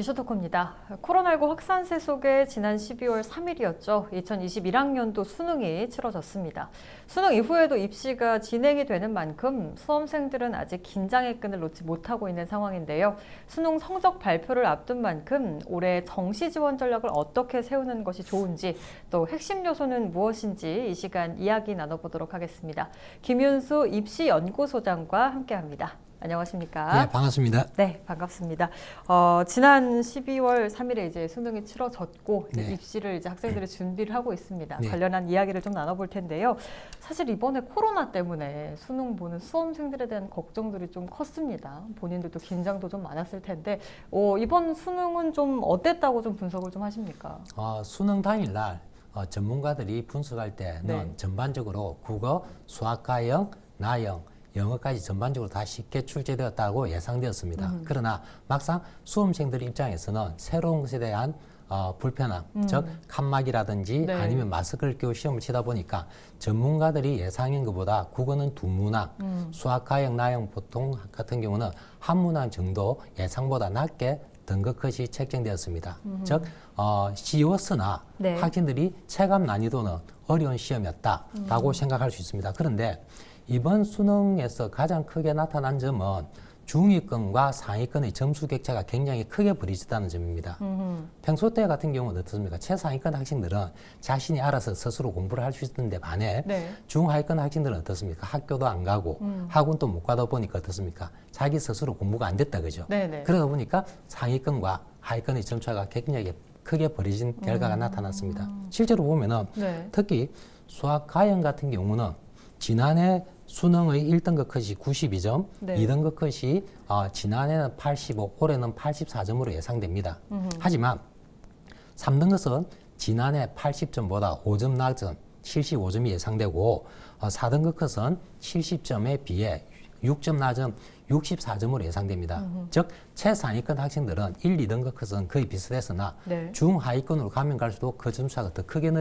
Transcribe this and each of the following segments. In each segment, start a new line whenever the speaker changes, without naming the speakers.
이슈토크입니다. 코로나19 확산세 속에 지난 12월 3일이었죠. 2021학년도 수능이 치러졌습니다. 수능 이후에도 입시가 진행이 되는 만큼 수험생들은 아직 긴장의 끈을 놓지 못하고 있는 상황인데요. 수능 성적 발표를 앞둔 만큼 올해 정시 지원 전략을 어떻게 세우는 것이 좋은지, 또 핵심 요소는 무엇인지 이 시간 이야기 나눠보도록 하겠습니다. 김윤수 입시연구소장과 함께합니다. 안녕하십니까?
네, 반갑습니다.
네, 반갑습니다. 지난 12월 3일에 이제 수능이 치러졌고 이제
네.
입시를 이제 학생들이 준비를 하고 있습니다.
네.
관련한 이야기를 좀 나눠볼 텐데요. 사실 이번에 코로나 때문에 수능 보는 수험생들에 대한 걱정들이 좀 컸습니다. 본인들도 긴장도 좀 많았을 텐데 이번 수능은 좀 어땠다고 좀 분석을 좀 하십니까?
수능 당일날 전문가들이 분석할 때는
네.
전반적으로 국어, 수학, 가영, 나영, 영어까지 전반적으로 다 쉽게 출제되었다고 예상되었습니다. 그러나 막상 수험생들 입장에서는 새로운 것에 대한 불편함, 즉 칸막이라든지
네.
아니면 마스크를 끼고 시험을 치다 보니까 전문가들이 예상한 것보다 국어는 2문항, 수학, 가영, 나영 보통 같은 경우는 한 문항 정도 예상보다 낮게 등급컷이 책정되었습니다. 즉 쉬웠으나
네.
학생들이 체감 난이도는 어려운 시험이었다라고 생각할 수 있습니다. 그런데 이번 수능에서 가장 크게 나타난 점은 중위권과 상위권의 점수 격차가 굉장히 크게 벌어졌다는 점입니다. 평소 때 같은 경우는 어떻습니까? 최상위권 학생들은 자신이 알아서 스스로 공부를 할 수 있는데 반해
네.
중하위권 학생들은 어떻습니까? 학교도 안 가고 학원도 못 가다 보니까 어떻습니까? 자기 스스로 공부가 안 됐다 그죠?
네네.
그러다 보니까 상위권과 하위권의 점차가 굉장히 크게 벌어진 결과가 나타났습니다. 실제로 보면은
네.
특히 수학 가형 같은 경우는 지난해 수능의 1등급 컷이 92점,
네.
2등급 컷이 지난해는 85, 올해는 84점으로 예상됩니다. 하지만 3등급은 지난해 80점보다 5점 낮은 75점이 예상되고 4등급 컷은 70점에 비해 6점 낮은 64점으로 예상됩니다. 즉 최상위권 학생들은 1, 2등급 컷은 거의 비슷했으나
네.
중하위권으로 가면 갈수록 그 점수가 더 크게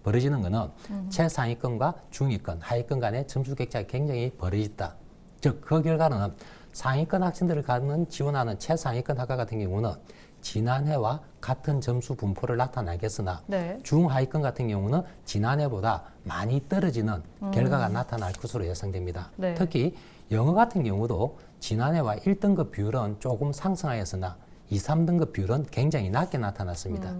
벌어지는 것은 최상위권과 중위권, 하위권 간의 점수 격차가 굉장히 벌어졌다. 즉, 그 결과는 상위권 학생들을 지원하는 최상위권 학과 같은 경우는 지난해와 같은 점수 분포를 나타나겠으나
네.
중하위권 같은 경우는 지난해보다 많이 떨어지는 결과가 나타날 것으로 예상됩니다.
네.
특히 영어 같은 경우도 지난해와 1등급 비율은 조금 상승하였으나 2, 3등급 비율은 굉장히 낮게 나타났습니다.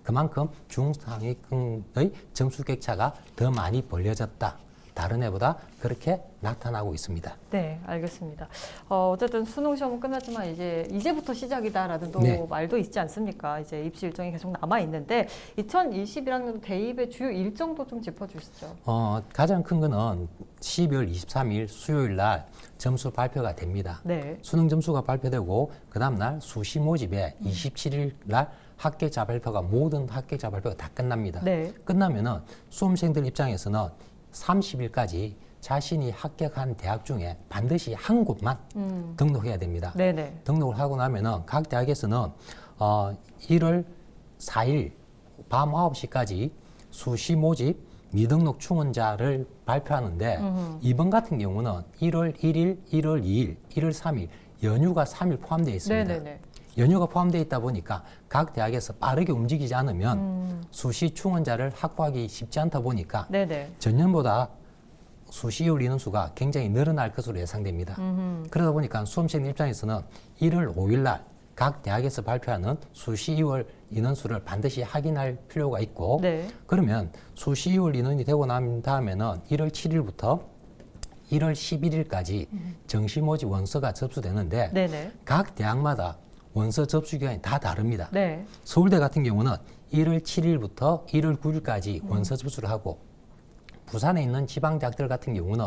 그만큼 중상위권의 점수 격차가 더 많이 벌려졌다. 다른 해보다 그렇게 나타나고 있습니다.
네, 알겠습니다. 어쨌든 수능 시험은 끝났지만 이제부터 시작이다라는 또
네.
말도 있지 않습니까? 이제 입시 일정이 계속 남아 있는데 2021학년 대입의 주요 일정도 좀 짚어주시죠.
가장 큰 거는 12월 23일 수요일 날 점수 발표가 됩니다.
네.
수능 점수가 발표되고 그 다음 날 수시 모집에 27일 날 합격자 발표가 모든 합격자 발표가 다 끝납니다.
네.
끝나면은 수험생들 입장에서는 30일까지 자신이 합격한 대학 중에 반드시 한 곳만 등록해야 됩니다.
네네.
등록을 하고 나면은 각 대학에서는 1월 4일 밤 9시까지 수시 모집 미등록 충원자를 발표하는데 이번 같은 경우는 1월 1일, 1월 2일, 1월 3일 연휴가 3일 포함되어 있습니다.
네네네.
연휴가 포함되어 있다 보니까 각 대학에서 빠르게 움직이지 않으면 수시 충원자를 확보하기 쉽지 않다 보니까
네네.
전년보다 수시율 인원수가 굉장히 늘어날 것으로 예상됩니다. 그러다 보니까 수험생 입장에서는 1월 5일 날 각 대학에서 발표하는 수시이월 인원수를 반드시 확인할 필요가 있고
네.
그러면 수시이월 인원이 되고 난 다음에는 1월 7일부터 1월 11일까지 정시 모집 원서가 접수되는데
네네.
각 대학마다 원서 접수 기간이 다 다릅니다.
네.
서울대 같은 경우는 1월 7일부터 1월 9일까지 원서 접수를 하고 부산에 있는 지방대학들 같은 경우는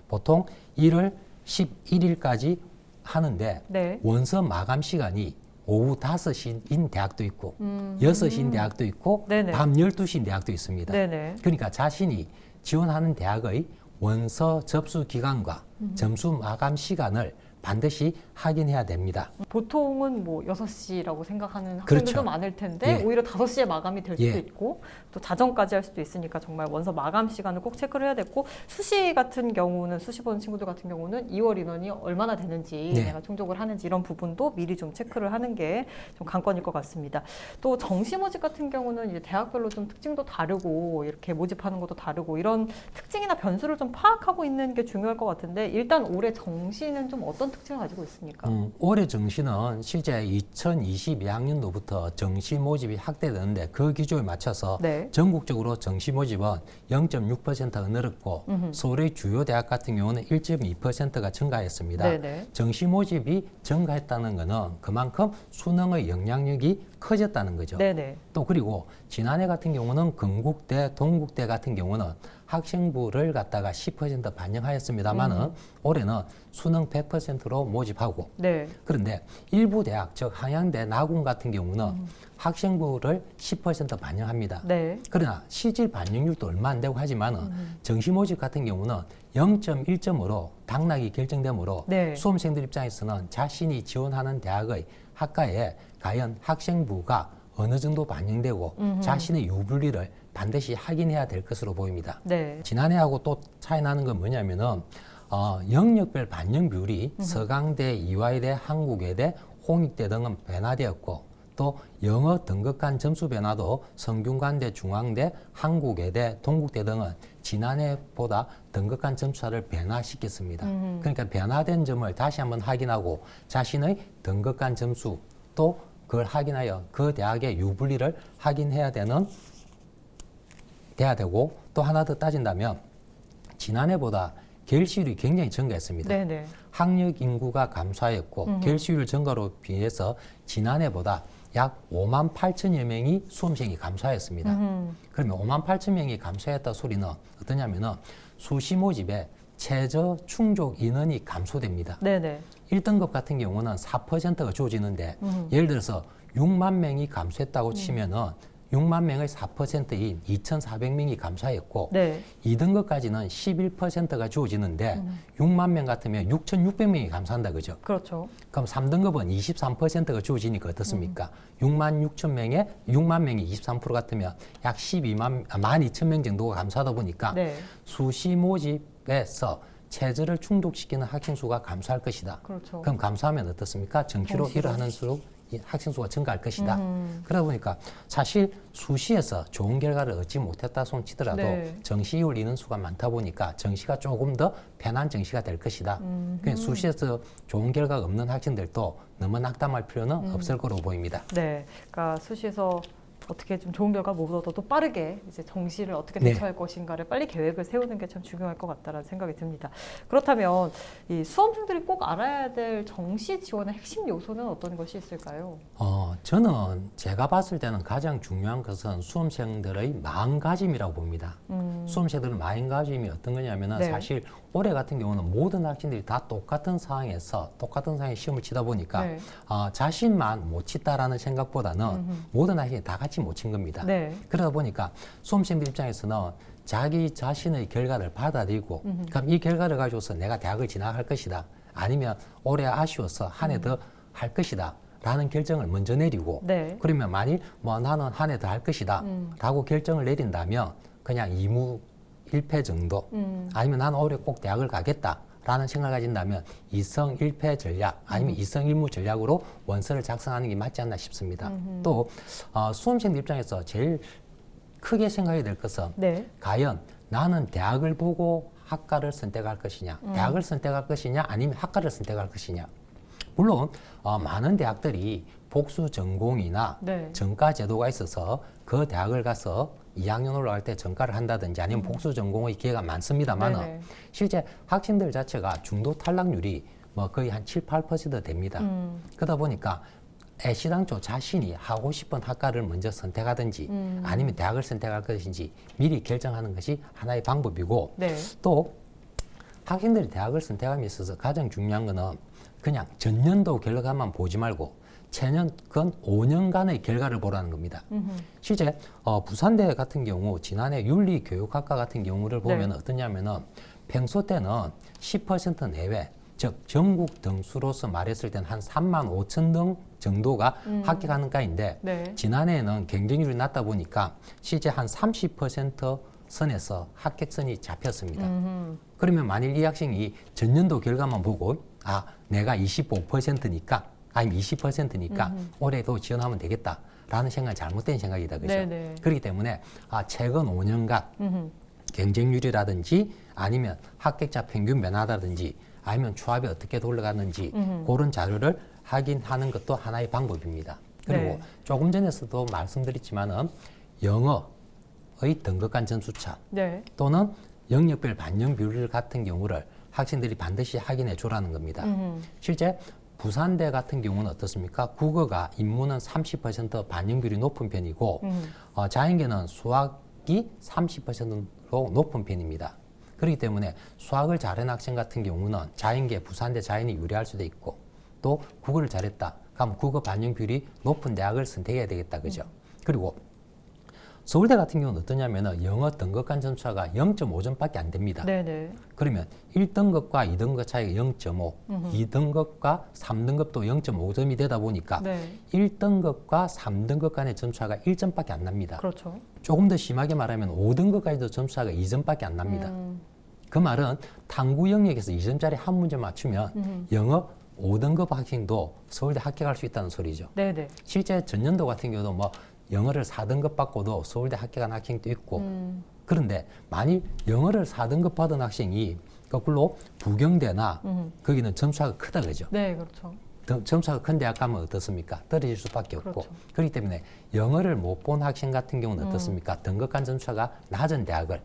보통 1월 11일까지 하는데
네.
원서 마감 시간이 오후 5시인 대학도 있고 6시인 대학도 있고
네네.
밤 12시인 대학도 있습니다.
네네.
그러니까 자신이 지원하는 대학의 원서 접수 기간과 점수 마감 시간을 반드시 확인해야 됩니다.
보통은 뭐 6시라고 생각하는
그렇죠.
학생들도 많을 텐데
예.
오히려 5시에 마감이 될 수도
예.
있고 또 자정까지 할 수도 있으니까 정말 원서 마감 시간을 꼭 체크를 해야 됐고 수시 같은 경우는 수시 보는 친구들 같은 경우는 2월 인원이 얼마나 되는지
네.
내가 충족을 하는지 이런 부분도 미리 좀 체크를 하는 게 좀 관건일 것 같습니다. 또 정시 모집 같은 경우는 이제 대학별로 좀 특징도 다르고 이렇게 모집하는 것도 다르고 이런 특징이나 변수를 좀 파악하고 있는 게 중요할 것 같은데 일단 올해 정시는 좀 어떤 특징을 가지고 있습니까?
올해 정시는 실제 2022학년도부터 정시 모집이 확대되는데 그 기조에 맞춰서
네.
전국적으로 정시 모집은 0.6%가 늘었고 서울의 주요 대학 같은 경우는 1.2%가 증가했습니다.
네네.
정시 모집이 증가했다는 것은 그만큼 수능의 영향력이 커졌다는 거죠.
네네.
또 그리고 지난해 같은 경우는 건국대, 동국대 같은 경우는 학생부를 갖다가 10% 반영하였습니다만은 올해는 수능 100%로 모집하고
네.
그런데 일부 대학, 즉 한양대, 나군 같은 경우는 학생부를 10% 반영합니다.
네.
그러나 실질 반영률도 얼마 안 되고 하지만은 정시 모집 같은 경우는 0.1점으로 당락이 결정되므로
네.
수험생들 입장에서는 자신이 지원하는 대학의 학과에 과연 학생부가 어느 정도 반영되고 자신의 유불리를 반드시 확인해야 될 것으로 보입니다.
네.
지난해하고 또 차이 나는 건 뭐냐면은 영역별 반영 비율이 서강대, 이화여대, 한국외대, 홍익대 등은 변화되었고 또 영어 등급간 점수 변화도 성균관대, 중앙대, 한국외대, 동국대 등은 지난해보다 등급간 점수차를 변화시켰습니다. 그러니까 변화된 점을 다시 한번 확인하고 자신의 등급간 점수 또 그걸 확인하여 그 대학의 유불리를 확인해야 돼야 되고 또 하나 더 따진다면 지난해보다 결실이 굉장히 증가했습니다.
네네.
학력 인구가 감소하였고 결실률 증가로 비해서 지난해보다 약 5만 8천여 명이 수험생이 감소하였습니다. 그러면 5만 8천 명이 감소했다 소리는 어떠냐면은 수시 모집에 최저 충족 인원이 감소됩니다.
네네.
1등급 같은 경우는 4%가 주어지는데 예를 들어서 6만 명이 감소했다고 치면은 6만 명의 4%인 2,400명이 감소했고
네.
2등급까지는 11%가 주어지는데 6만 명 같으면 6,600명이 감소한다 그죠?
그렇죠.
그럼 3등급은 23%가 주어지니까 어떻습니까? 6만 6천 명에 6만 명이 23% 같으면 약 12만 명 정도가 감소하다 보니까
네.
수시 모집에서 체제를 충족시키는 학생 수가 감소할 것이다.
그렇죠.
그럼 감소하면 어떻습니까? 정시로
정시로.
일을 하는 수록 이 학생 수가 증가할 것이다. 그러다 보니까 사실 수시에서 좋은 결과를 얻지 못했다 손치더라도
네.
정시 이후 인원수가 많다 보니까 정시가 조금 더 편한 정시가 될 것이다. 그러니까 수시에서 좋은 결과가 없는 학생들도 너무 낙담할 필요는 없을 거로 보입니다.
네. 그러니까 수시에서 어떻게 좀 좋은 결과 못 얻어도 빠르게 이제 정시를 어떻게
네.
대처할 것인가를 빨리 계획을 세우는 게 참 중요할 것 같다라는 생각이 듭니다. 그렇다면 이 수험생들이 꼭 알아야 될 정시 지원의 핵심 요소는 어떤 것이 있을까요?
저는 제가 봤을 때는 가장 중요한 것은 수험생들의 마음가짐이라고 봅니다. 수험생들의 마음가짐이 어떤 거냐면은
네.
사실 올해 같은 경우는 모든 학생들이 다 똑같은 상황에서 똑같은 상황에 시험을 치다 보니까
네.
자신만 못 치다라는 생각보다는 모든 학생이 다 같이 못 친 겁니다.
네.
그러다 보니까 수험생들 입장에서는 자기 자신의 결과를 받아들이고 그럼 이 결과를 가지고서 내가 대학을 진학할 것이다. 아니면 올해 아쉬워서 한 해 더 할 것이다. 라는 결정을 먼저 내리고
네.
그러면 만일 뭐 나는 한 해 더 할 것이다. 라고 결정을 내린다면 그냥 2무 1패 정도 아니면 나는 올해 꼭 대학을 가겠다. 라는 생각을 가진다면 2성 1패 전략 아니면 2성 1무 전략으로 원서를 작성하는 게 맞지 않나 싶습니다. 또 수험생들 입장에서 제일 크게 생각해야 될 것은
네.
과연 나는 대학을 보고 학과를 선택할 것이냐 대학을 선택할 것이냐 아니면 학과를 선택할 것이냐 물론 많은 대학들이 복수 전공이나
네.
전과 제도가 있어서 그 대학을 가서 2학년 올라갈 때 전과를 한다든지 아니면 복수 전공의 기회가 많습니다만
네네.
실제 학생들 자체가 중도 탈락률이 뭐 거의 한 7, 8% 됩니다. 그러다 보니까 애시당초 자신이 하고 싶은 학과를 먼저 선택하든지 아니면 대학을 선택할 것인지 미리 결정하는 것이 하나의 방법이고
네.
또 학생들이 대학을 선택함에 있어서 가장 중요한 거는 그냥 전년도 결과만 보지 말고 최년, 건 5년간의 결과를 보라는 겁니다. 실제 부산대 같은 경우 지난해 윤리교육학과 같은 경우를 보면
네.
어떠냐면은 평소 때는 10% 내외 즉 전국 등수로서 말했을 때는 한 3만 5천 등 정도가 합격하는 과인데
네.
지난해에는 경쟁률이 낮다 보니까 실제 한 30% 선에서 합격선이 잡혔습니다. 그러면 만일 이 학생이 전년도 결과만 보고 내가 25%니까 아니면 20%니까 올해도 지원하면 되겠다라는 생각은 잘못된 생각이다. 그죠?
네네.
그렇기 때문에 최근 5년간 경쟁률이라든지 아니면 합격자 평균 변화라든지 아니면 추합이 어떻게 돌아가는지 그런 자료를 확인하는 것도 하나의 방법입니다. 그리고
네.
조금 전에서도 말씀드렸지만은 영어의 등급간 점수차
네.
또는 영역별 반영 비율 같은 경우를 학생들이 반드시 확인해 주라는 겁니다. 실제 부산대 같은 경우는 어떻습니까? 국어가 인문은 30% 반영 비율이 높은 편이고 자연계는 수학이 30%로 높은 편입니다. 그렇기 때문에 수학을 잘하는 학생 같은 경우는 자연계, 부산대 자연이 유리할 수도 있고 또 국어를 잘했다. 그럼 국어 반영 비율이 높은 대학을 선택해야 되겠다. 그죠? 그리고 서울대 같은 경우는 어떠냐면은 영어 등급간 점수가 0.5점밖에 안 됩니다.
네네.
그러면 1등급과 2등급 차이가 0.5, 2등급과 3등급도 0.5점이 되다 보니까
네.
1등급과 3등급 간의 점수차가 1점밖에 안 납니다.
그렇죠.
조금 더 심하게 말하면 5등급까지도 점수차가 2점밖에 안 납니다. 그 말은 탐구 영역에서 2점짜리 한 문제 맞추면 영어 5등급 학생도 서울대 합격할 수 있다는 소리죠.
네네.
실제 전년도 같은 경우도 뭐 영어를 4등급 받고도 서울대 합격한 학생도 있고 그런데 만일 영어를 4등급 받은 학생이 거꾸로 부경대나 거기는 점수가 크다 그죠?
네, 그렇죠.
점수가 큰 대학 가면 어떻습니까? 떨어질 수밖에 없고
그렇죠.
그렇기 때문에 영어를 못 본 학생 같은 경우는 어떻습니까? 등급간 점수가 낮은 대학을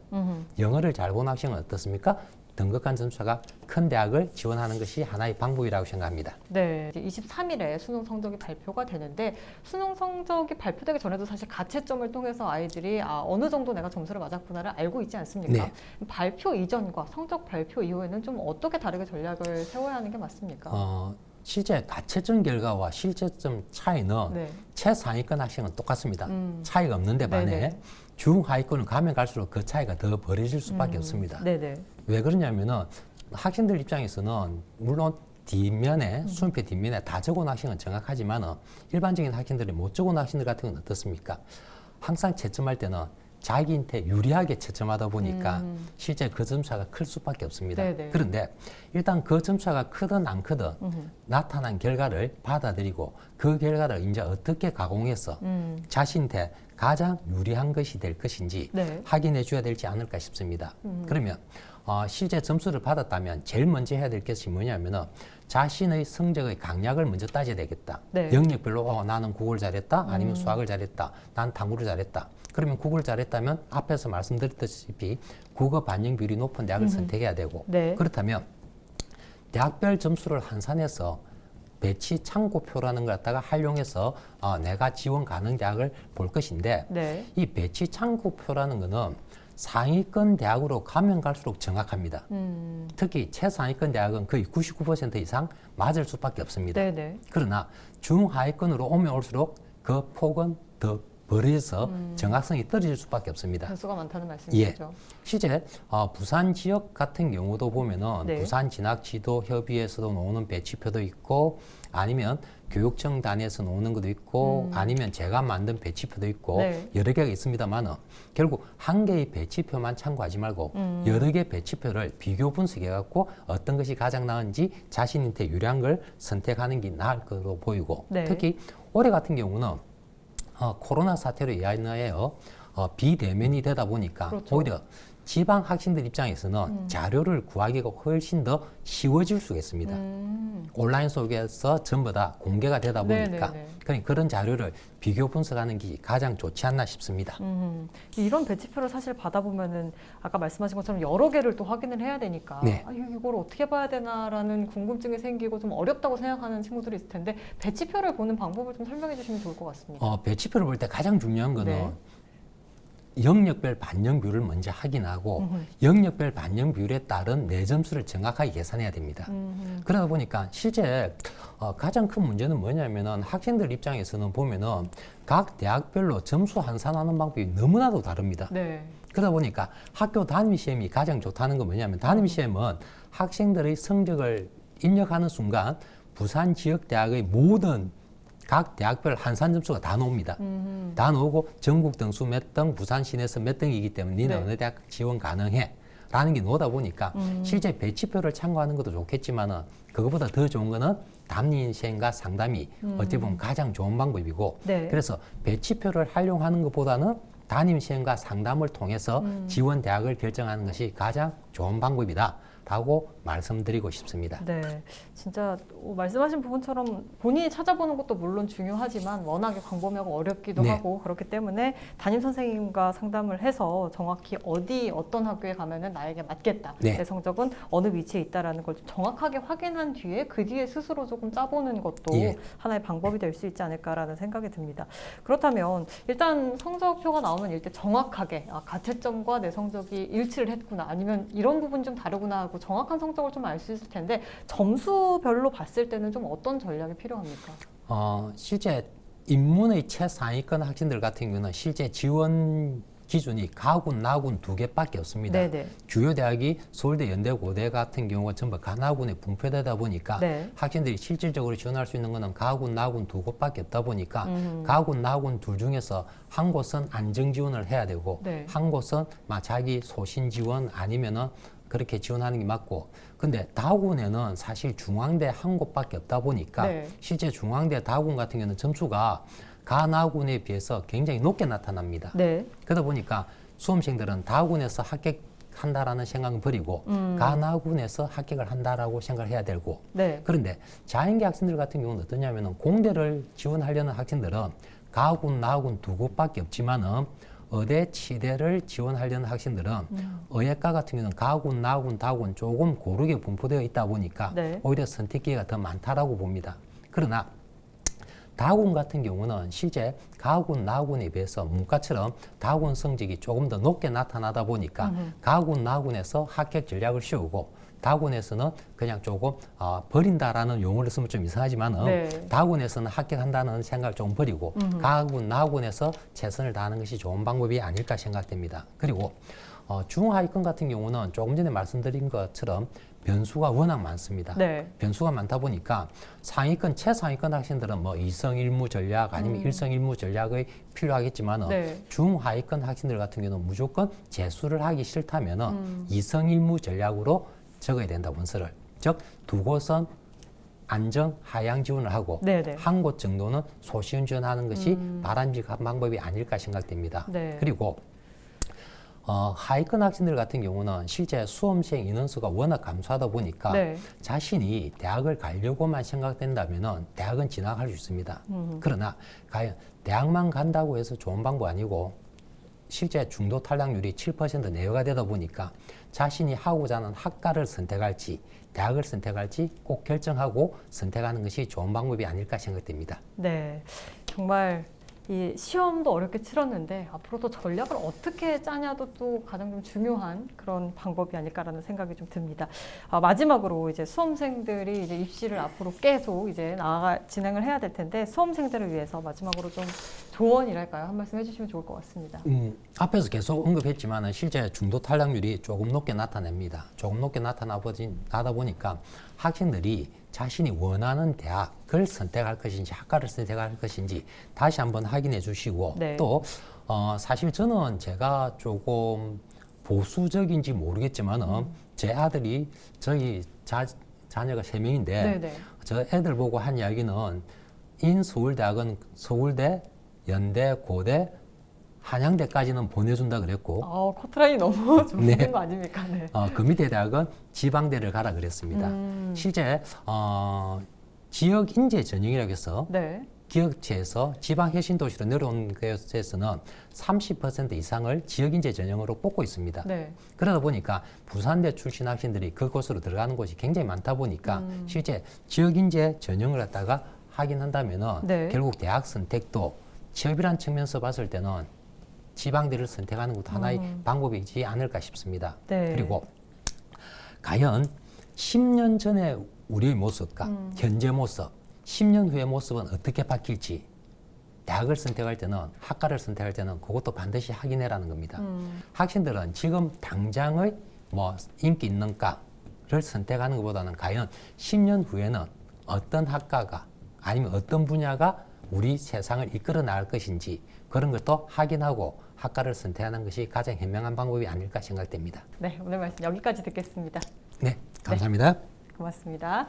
영어를 잘 본 학생은 어떻습니까? 등급간 점수가 큰 대학을 지원하는 것이 하나의 방법이라고 생각합니다.
네, 이제 23일에 수능 성적이 발표가 되는데 수능 성적이 발표되기 전에도 사실 가채점을 통해서 아이들이 어느 정도 내가 점수를 맞았구나를 알고 있지 않습니까?
네.
발표 이전과 성적 발표 이후에는 좀 어떻게 다르게 전략을 세워야 하는 게 맞습니까?
실제 가채점 결과와 실제점 차이는
네.
최상위권 학생은 똑같습니다. 차이가 없는데 반해
네네.
중하위권을 가면 갈수록 그 차이가 더 벌어질 수밖에 없습니다.
네네.
왜 그러냐면은 학생들 입장에서는 물론 뒷면에 수험표 뒷면에 다 적어놓은 학생은 정확하지만은 일반적인 학생들이 못 적어놓은 학생들 같은 건 어떻습니까? 항상 채점할 때는 자기한테 유리하게 채점하다 보니까 실제 그 점수가 클 수밖에 없습니다.
네네.
그런데 일단 그 점수가 크든 안 크든 나타난 결과를 받아들이고 그 결과를 이제 어떻게 가공해서 자신한테 가장 유리한 것이 될 것인지
네.
확인해 줘야 되지 않을까 싶습니다. 그러면 실제 점수를 받았다면 제일 먼저 해야 될 것이 뭐냐면은 자신의 성적의 강약을 먼저 따져야 되겠다.
네.
영역별로 나는 국어를 잘했다, 아니면 수학을 잘했다, 난 탐구를 잘했다. 그러면 국어를 잘했다면 앞에서 말씀드렸다시피 국어 반영 비율이 높은 대학을 선택해야 되고
네.
그렇다면 대학별 점수를 환산해서 배치 참고표라는 걸 갖다가 활용해서 내가 지원 가능 대학을 볼 것인데
네.
이 배치 참고표라는 거는 상위권 대학으로 가면 갈수록 정확합니다. 특히 최상위권 대학은 거의 99% 이상 맞을 수밖에 없습니다.
네네.
그러나 중하위권으로 오면 올수록 그 폭은 더 벌어져서 정확성이 떨어질 수밖에 없습니다.
변수가 많다는 말씀이시죠?
실제 부산 지역 같은 경우도 보면은
네.
부산 진학 지도 협의회에서도 나오는 배치표도 있고 아니면 교육청 단위에서 나오는 것도 있고 아니면 제가 만든 배치표도 있고
네.
여러 개가 있습니다만은 결국 한 개의 배치표만 참고하지 말고 여러 개 배치표를 비교 분석해 갖고 어떤 것이 가장 나은지 자신한테 유리한 걸 선택하는 게 나을 거로 보이고
네.
특히 올해 같은 경우는 코로나 사태로 인하여 비대면이 되다 보니까
그렇죠.
오히려 지방 학생들 입장에서는 자료를 구하기가 훨씬 더 쉬워질 수가 있습니다. 온라인 속에서 전부 다 공개가 되다 보니까
네네네.
그러니까 그런 자료를 비교 분석하는 게 가장 좋지 않나 싶습니다.
이런 배치표를 사실 받아보면은 아까 말씀하신 것처럼 여러 개를 또 확인을 해야 되니까
네.
이걸 어떻게 봐야 되나라는 궁금증이 생기고 좀 어렵다고 생각하는 친구들이 있을 텐데 배치표를 보는 방법을 좀 설명해 주시면 좋을 것 같습니다.
배치표를 볼 때 가장 중요한 거는
네.
영역별 반영 비율을 먼저 확인하고 영역별 반영 비율에 따른 내 점수를 정확하게 계산해야 됩니다. 그러다 보니까 실제 가장 큰 문제는 뭐냐면은 학생들 입장에서는 보면은 각 대학별로 점수 환산하는 방법이 너무나도 다릅니다.
네.
그러다 보니까 학교 단위 시험이 가장 좋다는 건 뭐냐면 단위 시험은 학생들의 성적을 입력하는 순간 부산 지역 대학의 모든 각 대학별 한산 점수가 다 나옵니다. 다 나오고 전국 등수 몇 등, 부산 시내에서 몇 등이기 때문에 니는
네.
어느 대학 지원 가능해. 라는 게 나오다 보니까 실제 배치표를 참고하는 것도 좋겠지만은 그것보다 더 좋은 거는 담임 시행과 상담이 어찌 보면 가장 좋은 방법이고
네.
그래서 배치표를 활용하는 것보다는 담임 시행과 상담을 통해서 지원 대학을 결정하는 것이 가장 좋은 방법이다. 라고 말씀드리고 싶습니다.
네, 진짜 말씀하신 부분처럼 본인이 찾아보는 것도 물론 중요하지만 워낙에 광범위하고 어렵기도
네.
하고 그렇기 때문에 담임 선생님과 상담을 해서 정확히 어떤 학교에 가면은 나에게 맞겠다.
네.
내 성적은 어느 위치에 있다라는 걸 좀 정확하게 확인한 뒤에 그 뒤에 스스로 조금 짜보는 것도
예.
하나의 방법이 될 수 있지 않을까라는 생각이 듭니다. 그렇다면 일단 성적표가 나오면 일단 정확하게 가채점과 내 성적이 일치를 했구나 아니면 이런 부분 좀 다르구나 하고 정확한 성적을 좀 알 수 있을 텐데 점수별로 봤을 때는 좀 어떤 전략이 필요합니까?
실제 인문의 최상위권 학생들 같은 경우는 실제 지원 기준이 가군, 나군 두 개밖에 없습니다.
네네.
주요 대학이 서울대, 연대, 고대 같은 경우가 전부 가나군에 분포되다 보니까
네.
학생들이 실질적으로 지원할 수 있는 것은 가군, 나군 두 곳밖에 없다 보니까 가군, 나군 둘 중에서 한 곳은 안정 지원을 해야 되고
네.
한 곳은 자기 소신 지원 아니면은 그렇게 지원하는 게 맞고 근데 다군에는 사실 중앙대 한 곳밖에 없다 보니까
네.
실제 중앙대 다군 같은 경우는 점수가 가나군에 비해서 굉장히 높게 나타납니다.
네.
그러다 보니까 수험생들은 다군에서 합격한다라는 생각은 버리고 가나군에서 합격을 한다라고 생각을 해야 되고
네.
그런데 자연계 학생들 같은 경우는 어떠냐면은 공대를 지원하려는 학생들은 가군, 나군 두 곳밖에 없지만은 의대, 치대를 지원하려는 학생들은 의예과 같은 경우는 가군, 나군, 다군 조금 고르게 분포되어 있다 보니까
네.
오히려 선택 기회가 더 많다라고 봅니다. 그러나 다군 같은 경우는 실제 가군, 나군에 비해서 문과처럼 다군 성적이 조금 더 높게 나타나다 보니까 가군, 나군에서 합격 전략을 씌우고 다군에서는 그냥 조금 버린다라는 용어를 쓰면 좀 이상하지만은
네.
다군에서는 합격한다는 생각을 조금 버리고 가군, 나군에서 최선을 다하는 것이 좋은 방법이 아닐까 생각됩니다. 그리고 중하위권 같은 경우는 조금 전에 말씀드린 것처럼 변수가 워낙 많습니다.
네.
변수가 많다 보니까 상위권, 최상위권 학생들은 뭐 이성일무 전략 아니면 일성일무 전략이 필요하겠지만은
네.
중하위권 학생들 같은 경우는 무조건 재수를 하기 싫다면은 이성일무 전략으로 적어야 된다 원서를. 즉 두 곳은 안정 하향 지원을 하고
네네.
한 곳 정도는 소시원 지원하는 것이 바람직한 방법이 아닐까 생각됩니다.
네.
그리고 하위권 학생들 같은 경우는 실제 수험생 인원수가 워낙 감소하다 보니까
네.
자신이 대학을 가려고만 생각된다면은 대학은 진학할 수 있습니다. 그러나 과연 대학만 간다고 해서 좋은 방법 아니고 실제 중도 탈락률이 7% 내외가 되다 보니까 자신이 하고자 하는 학과를 선택할지 대학을 선택할지 꼭 결정하고 선택하는 것이 좋은 방법이 아닐까 생각됩니다.
네. 정말 이 시험도 어렵게 치렀는데 앞으로도 전략을 어떻게 짜냐도 또 가장 좀 중요한 그런 방법이 아닐까라는 생각이 좀 듭니다. 마지막으로 이제 수험생들이 이제 입시를 앞으로 계속 이제 진행을 해야 될 텐데 수험생들을 위해서 마지막으로 좀 조언이랄까요? 한 말씀 해주시면 좋을 것 같습니다.
앞에서 계속 언급했지만은 실제 중도 탈락률이 조금 높게 나타납니다. 조금 높게 나다 보니까 학생들이 자신이 원하는 대학을 선택할 것인지 학과를 선택할 것인지 다시 한번 확인해 주시고
네.
또 사실 저는 제가 조금 보수적인지 모르겠지만은 제 아들이 저희 자녀가 3명인데
네네.
저 애들 보고 한 이야기는 인서울대학은 서울대, 연대, 고대, 한양대까지는 보내준다 그랬고
커트라인이 너무 좁은
네.
거 아닙니까? 네.
그 밑에 대학은 지방대를 가라 그랬습니다. 실제 지역 인재 전형이라고 해서
네.
기업체에서 지방 혁신 도시로 내려온 곳에서는 30% 이상을 지역 인재 전형으로 뽑고 있습니다.
네.
그러다 보니까 부산대 출신 학생들이 그곳으로 들어가는 곳이 굉장히 많다 보니까 실제 지역 인재 전형을 갖다가 하긴 한다면은
네.
결국 대학 선택도 취업이란 측면에서 봤을 때는 지방대를 선택하는 것도 하나의 방법이지 않을까 싶습니다.
네.
그리고 과연 10년 전에 우리의 모습과 현재 모습, 10년 후의 모습은 어떻게 바뀔지 대학을 선택할 때는 학과를 선택할 때는 그것도 반드시 확인해라는 겁니다. 학생들은 지금 당장의 뭐 인기 있는 과 학과를 선택하는 것보다는 과연 10년 후에는 어떤 학과가 아니면 어떤 분야가 우리 세상을 이끌어 나갈 것인지 그런 것도 확인하고 학과를 선택하는 것이 가장 현명한 방법이 아닐까 생각됩니다.
네, 오늘 말씀 여기까지 듣겠습니다.
네, 감사합니다.
고맙습니다.